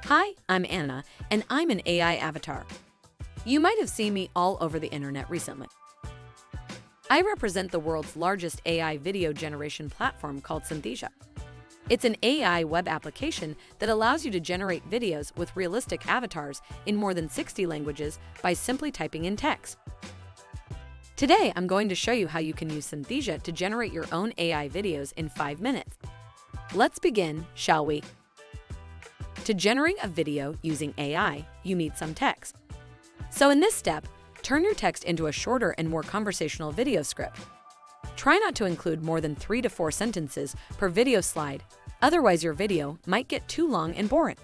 Hi, I'm Anna, and I'm an AI avatar. You might have seen me all over the internet recently. I represent the world's largest AI video generation platform called Synthesia. It's an AI web application that allows you to generate videos with realistic avatars in more than 60 languages by simply typing in text. Today, I'm going to show you how you can use Synthesia to generate your own AI videos in 5 minutes. Let's begin, shall we? To generate a video using AI, you need some text. So in this step, turn your text into a shorter and more conversational video script. Try not to include more than 3 to 4 sentences per video slide, otherwise your video might get too long and boring.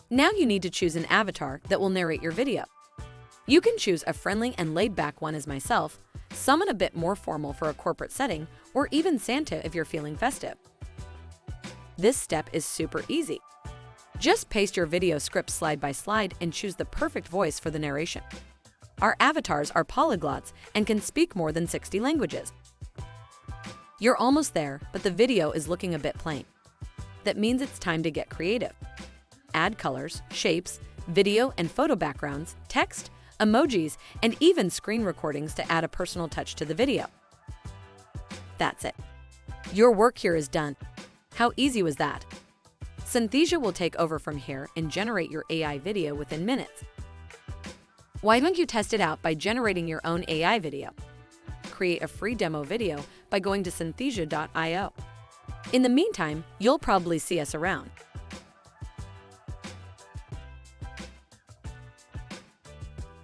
Now you need to choose an avatar that will narrate your video. You can choose a friendly and laid-back one as myself, someone a bit more formal for a corporate setting, or even Santa if you're feeling festive. This step is super easy. Just paste your video script slide by slide and choose the perfect voice for the narration. Our avatars are polyglots and can speak more than 60 languages. You're almost there, but the video is looking a bit plain. That means it's time to get creative. Add colors, shapes, video and photo backgrounds, text, emojis, and even screen recordings to add a personal touch to the video. That's it. Your work here is done. How easy was that? Synthesia will take over from here and generate your AI video within minutes. Why don't you test it out by generating your own AI video? Create a free demo video by going to synthesia.io. In the meantime, you'll probably see us around.